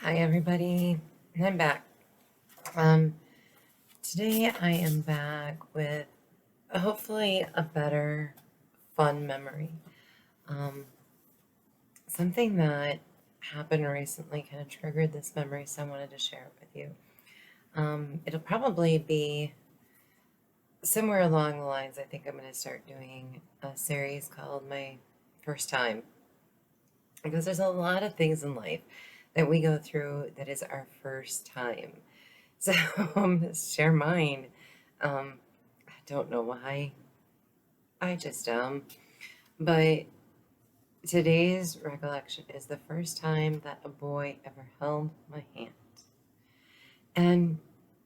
Hi, everybody. I'm back. Um, Today I am back with hopefully a better, fun memory. Um, Something that happened recently kind of triggered this memory, so I wanted to share it with you. It'll probably be somewhere along the lines. I think I'm going to start doing a series called My First Time, because there's a lot of things in life that we go through that is our first time. So share mine. I don't know why. I just But today's recollection is the first time that a boy ever held my hand. And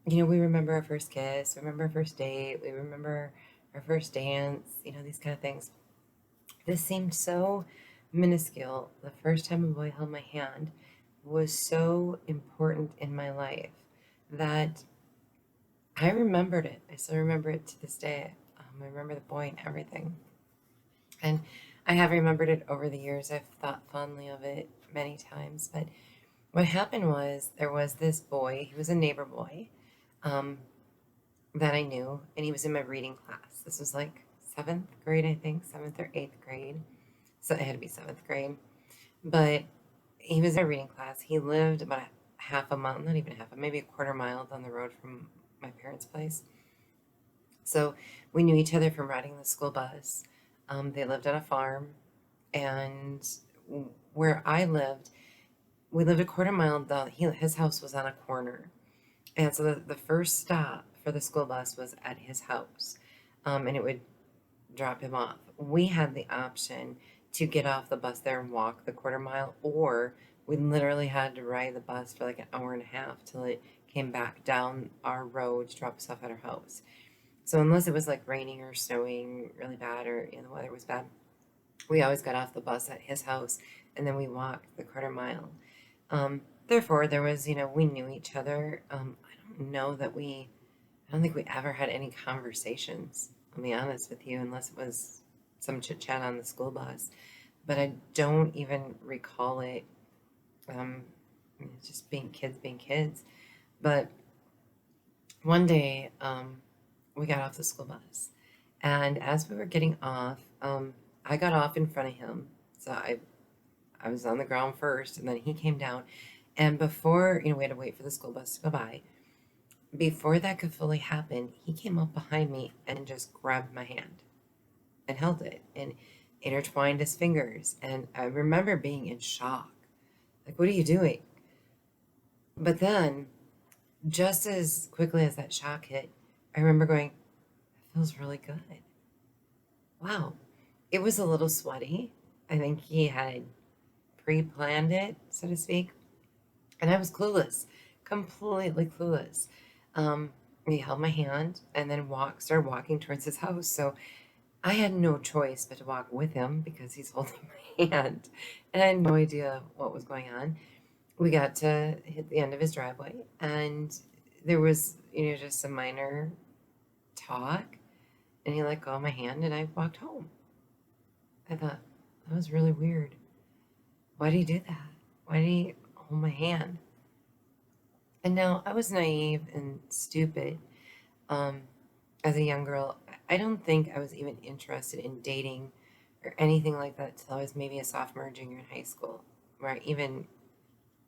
we remember our first kiss, remember our first date, we remember our first dance, these kind of things. This seemed so minuscule. The first time a boy held my hand was so important in my life that I remembered it. I still remember it to this day. I remember the boy and everything. And I have remembered it over the years. I've thought fondly of it many times. But what happened was there was this boy, he was a neighbor boy um, that I knew, and he was in my reading class. This was like seventh grade, I think, seventh or eighth grade. So it had to be seventh grade. But he was in my reading class. He lived about a half a mile, not even half, maybe a quarter mile down the road from my parents' place. So we knew each other from riding the school bus. They lived on a farm, and where I lived, we lived a quarter mile down. His house was on a corner, and so the first stop for the school bus was at his house, and it would drop him off. We had the option to get off the bus there and walk the quarter mile, or we literally had to ride the bus for like an hour and a half till it came back down our road to drop us off at our house. So unless it was like raining or snowing really bad or the weather was bad, we always got off the bus at his house and then we walked the quarter mile. Therefore, there was, we knew each other. I don't think we ever had any conversations, I'll be honest with you, unless it was some chit chat on the school bus. But I don't even recall it. Um, just being kids being kids. But one day, we got off the school bus. And as we were getting off, I got off in front of him. So I was on the ground first, and then he came down. And before, we had to wait for the school bus to go by. Before that could fully happen, he came up behind me and just grabbed my hand and held it and intertwined his fingers. And I remember being in shock. Like, what are you doing? But then, just as quickly as that shock hit, I remember going, that feels really good. Wow. It was a little sweaty. I think he had pre planned it, so to speak. And I was clueless, completely clueless. Um, he held my hand and then started walking towards his house. So I had no choice but to walk with him because he's holding my hand. And I had no idea what was going on. We got to hit the end of his driveway, and there was, just a minor talk. And he let go of my hand, and I walked home. I thought, that was really weird. Why did he do that? Why did he hold my hand? And now I was naive and stupid um, as a young girl. I don't think I was even interested in dating or anything like that till I was maybe a sophomore or junior in high school, where I even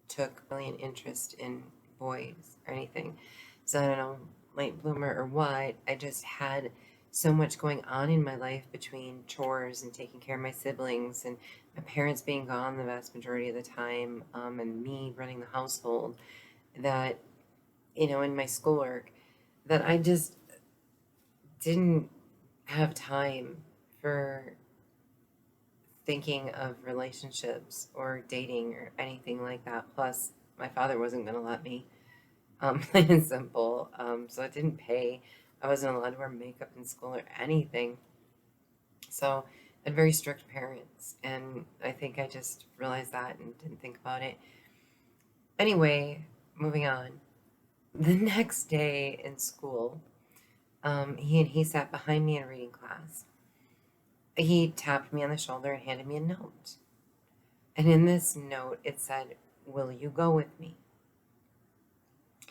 took really an interest in boys or anything. So I don't know, late bloomer or what. I just had so much going on in my life between chores and taking care of my siblings and my parents being gone the vast majority of the time, and me running the household that, in my schoolwork, that I just didn't have time for thinking of relationships or dating or anything like that. Plus, my father wasn't going to let me, plain and simple. So it didn't pay. I wasn't allowed to wear makeup in school or anything. So I had very strict parents, and I think I just realized that and didn't think about it. Anyway, moving on. The next day in school, he sat behind me in reading class. He tapped me on the shoulder and handed me a note. And in this note, it said, will you go with me?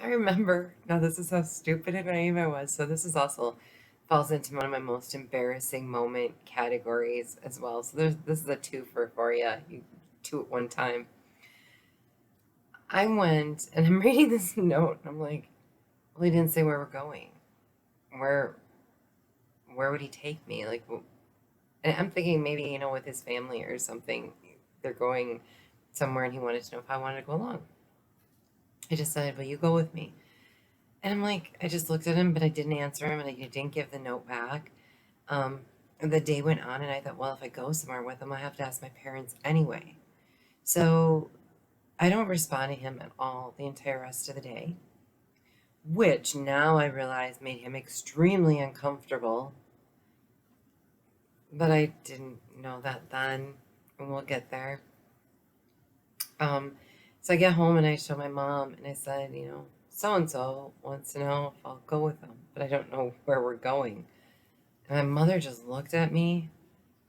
I remember, now this is how stupid and naive I was. So this is also falls into one of my most embarrassing moment categories as well. So this is a twofer for you. You two at one time. I went and I'm reading this note and I'm like, well, he didn't say where we're going. Where where would he take me? Like, and I'm thinking maybe, with his family or something, they're going somewhere and he wanted to know if I wanted to go along. I just said, will you go with me? And I'm like, I just looked at him, but I didn't answer him and I didn't give the note back. And the day went on and I thought, well, if I go somewhere with him, I have to ask my parents anyway. So I don't respond to him at all the entire rest of the day, which now I realize made him extremely uncomfortable. But I didn't know that then, and we'll get there. Um, so I get home and I show my mom and I said, so and so wants to know if I'll go with them, but I don't know where we're going. And my mother just looked at me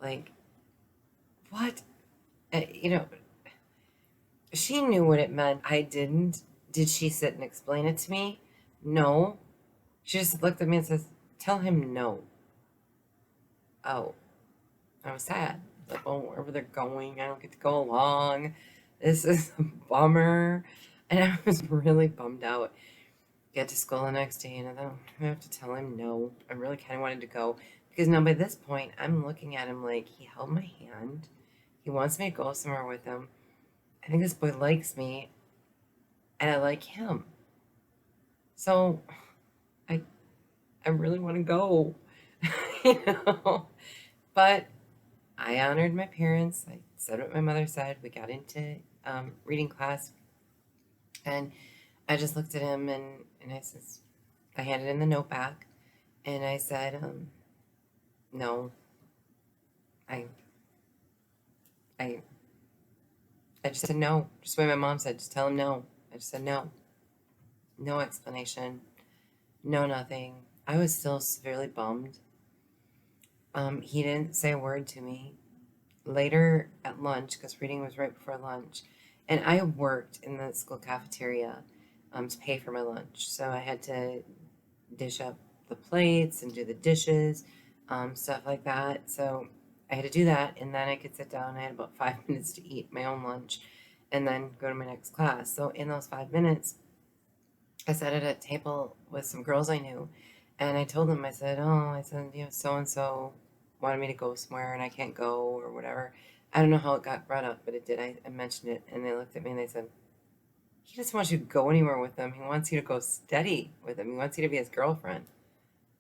like, what? Uh, she knew what it meant. I didn't. Did she sit and explain it to me? No. She just looked at me and says, tell him no. Oh, I was sad. Like, well, wherever they're going, I don't get to go along. This is a bummer. And I was really bummed out. Get to school the next day, and I thought, I have to tell him no. I really kind of wanted to go. Because now by this point, I'm looking at him like he held my hand. He wants me to go somewhere with him. I think this boy likes me, and I like him. So I I really want to go. you know. But I honored my parents. I said what my mother said. We got into reading class, and I just looked at him and I says, I handed him the note back, and I said, no, I, I, I just said no. Just the way my mom said, just tell him no. I just said no. No explanation. No nothing. I was still severely bummed. He didn't say a word to me. Later at lunch, because reading was right before lunch, and I worked in the school cafeteria to pay for my lunch. So I had to dish up the plates and do the dishes, stuff like that. So I had to do that, and then I could sit down. I had about 5 minutes to eat my own lunch and then go to my next class. So in those 5 minutes, I sat at a table with some girls I knew, and I told them, I said, so and so wanted me to go somewhere and I can't go or whatever. I don't know how it got brought up, but it did. I mentioned it, and they looked at me and they said, he doesn't want you to go anywhere with him. He wants you to go steady with him. He wants you to be his girlfriend.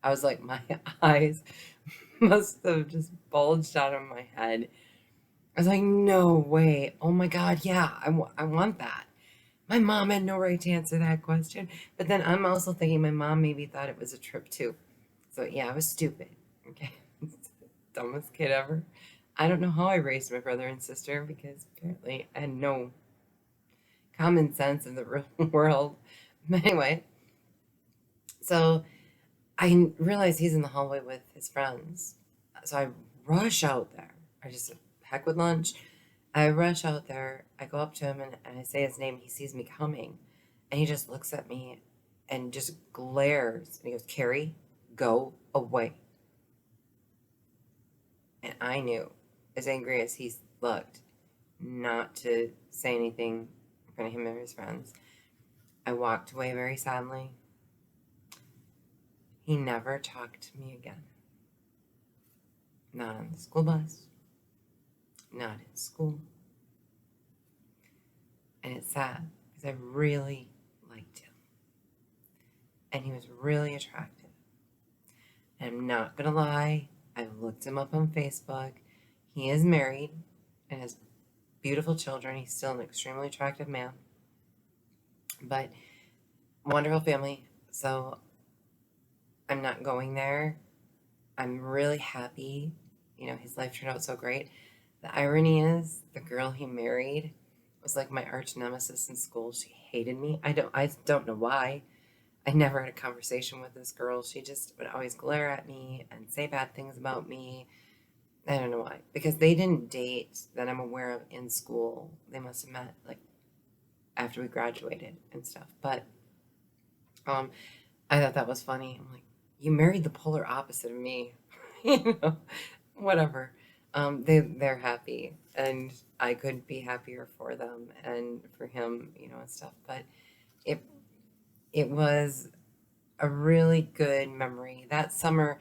I was like, my eyes must have just bulged out of my head. I was like, no way. Oh my God, yeah, I want that. My mom had no right to answer that question. But then I'm also thinking my mom maybe thought it was a trip too. So yeah, I was stupid. Okay. Dumbest kid ever. I don't know how I raised my brother and sister because apparently I had no common sense in the real world. But anyway, so I realize he's in the hallway with his friends. So I rush out there. I just heck with lunch. I rush out there. I go up to him and I say his name. He sees me coming. And he just looks at me and just glares. And he goes, Carrie, go away. And I knew, as angry as he looked, not to say anything in front of him and his friends. I walked away very sadly. He never talked to me again. Not on the school bus, not in school. And it's sad because I really liked him. And he was really attractive. And I'm not going to lie, I've looked him up on Facebook. He is married and has beautiful children. He's still an extremely attractive man. But wonderful family. So I'm not going there. I'm really happy. His life turned out so great. The irony is the girl he married was like my arch nemesis in school. She hated me. I don't know why. I never had a conversation with this girl. She just would always glare at me and say bad things about me. I don't know why. Because they didn't date that I'm aware of in school. They must have met like after we graduated and stuff. But um, I thought that was funny. I'm like, you married the polar opposite of me, you know, whatever. They're happy, and I couldn't be happier for them and for him, and stuff. But it it was a really good memory that summer.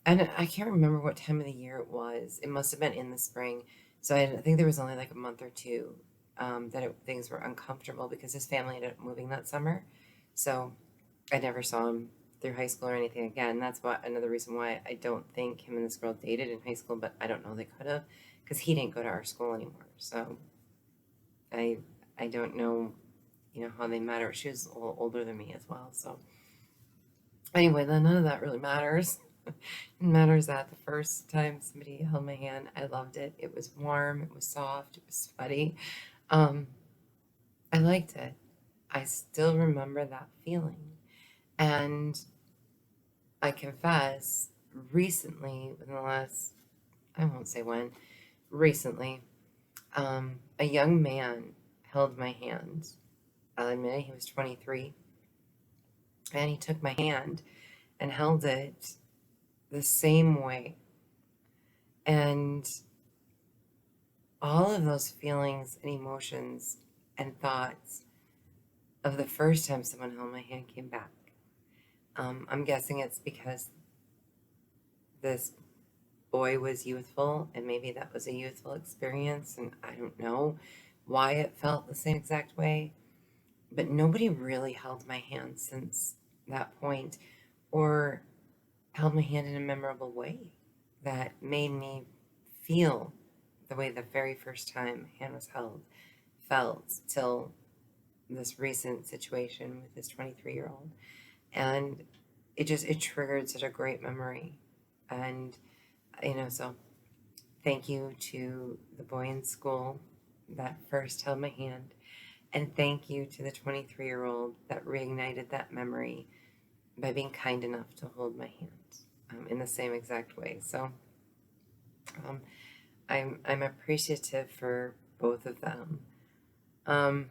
And I can't remember what time of the year it was. It must have been in the spring. So I think there was only like a month or two things were uncomfortable because his family ended up moving that summer. So I never saw him through high school or anything again. That's another reason why I don't think him and this girl dated in high school, but I don't know, they could have, because he didn't go to our school anymore. So I I don't know, how they met, or she was a little older than me as well. So anyway, then none of that really matters. It matters that the first time somebody held my hand, I loved it. It was warm, it was soft, it was sweaty. Um, I liked it. I still remember that feeling. And I confess, recently, within the last, I won't say when, recently, a young man held my hand. I'll admit he was 23, and he took my hand and held it the same way. And all of those feelings and emotions and thoughts of the first time someone held my hand came back. I'm guessing it's because this boy was youthful, and maybe that was a youthful experience, and I don't know why it felt the same exact way, but nobody really held my hand since that point, or held my hand in a memorable way that made me feel the way the very first time hand was held felt, till this recent situation with this 23-year-old. And it triggered such a great memory. And so thank you to the boy in school that first held my hand, and thank you to the 23-year-old that reignited that memory by being kind enough to hold my hand in the same exact way. So um, I'm appreciative for both of them. Um,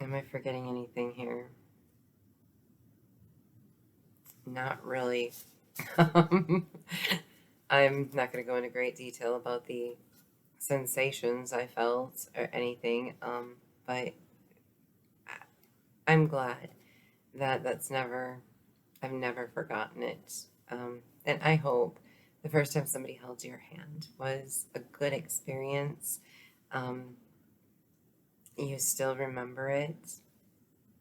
am I forgetting anything here? Not really. I'm not going to go into great detail about the sensations I felt or anything, but I'm glad that I've never forgotten it. And I hope the first time somebody held your hand was a good experience. You still remember it,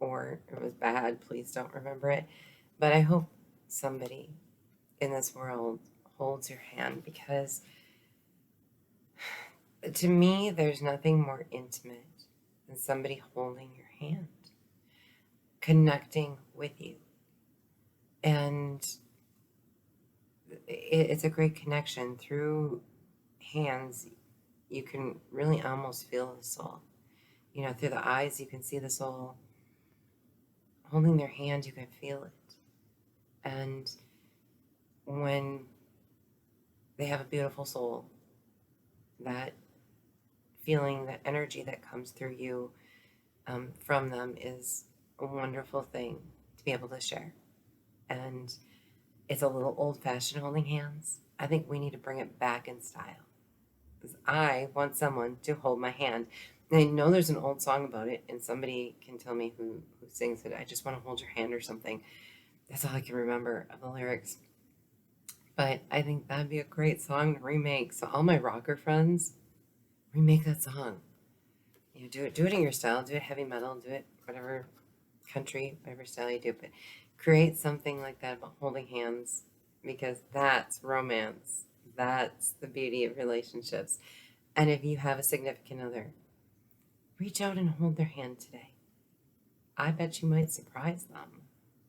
or it was bad, please don't remember it. But I hope somebody in this world holds your hand, because to me, there's nothing more intimate than somebody holding your hand, connecting with you. And it's a great connection. Through hands, you can really almost feel the soul. Through the eyes, you can see the soul. Holding their hand, you can feel it. And when they have a beautiful soul, that feeling, that energy that comes through you from them is a wonderful thing to be able to share. And it's a little old-fashioned holding hands. I think we need to bring it back in style, because I want someone to hold my hand. And I know there's an old song about it, and somebody can tell me who sings it. I just want to hold your hand or something. That's all I can remember of the lyrics. But I think that'd be a great song to remake. So all my rocker friends, remake that song. Do it in your style. Do it heavy metal. Do it whatever country, whatever style you do. But create something like that about holding hands, because that's romance. That's the beauty of relationships. And if you have a significant other, reach out and hold their hand today. I bet you might surprise them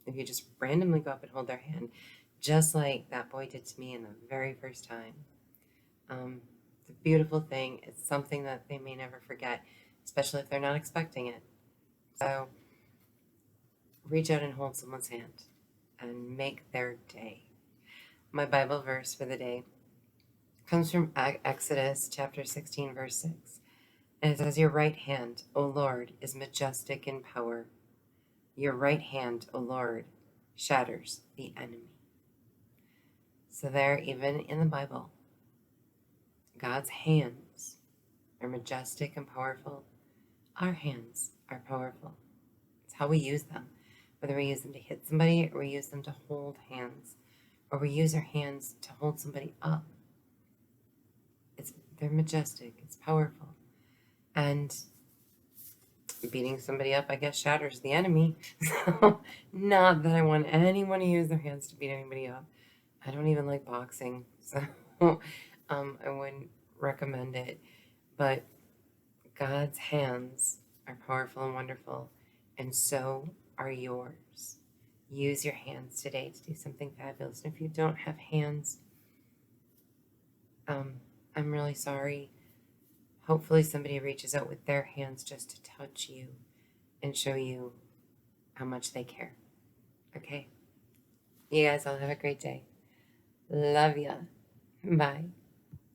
if you just randomly go up and hold their hand, just like that boy did to me in the very first time. It's a beautiful thing. It's something that they may never forget, especially if they're not expecting it. So reach out and hold someone's hand and make their day. My Bible verse for the day comes from Exodus chapter 16, verse 6. And it says, your right hand, O Lord, is majestic in power. Your right hand, O Lord, shatters the enemy. So there, even in the Bible, God's hands are majestic and powerful. Our hands are powerful. It's how we use them. Whether we use them to hit somebody, or we use them to hold hands, or we use our hands to hold somebody up. They're majestic. It's powerful. And beating somebody up, I guess, shatters the enemy. So, not that I want anyone to use their hands to beat anybody up. I don't even like boxing, so I wouldn't recommend it. But God's hands are powerful and wonderful, and so are yours. Use your hands today to do something fabulous. And if you don't have hands, I'm really sorry. Hopefully somebody reaches out with their hands just to touch you and show you how much they care. Okay? You guys all have a great day. Love ya. Bye.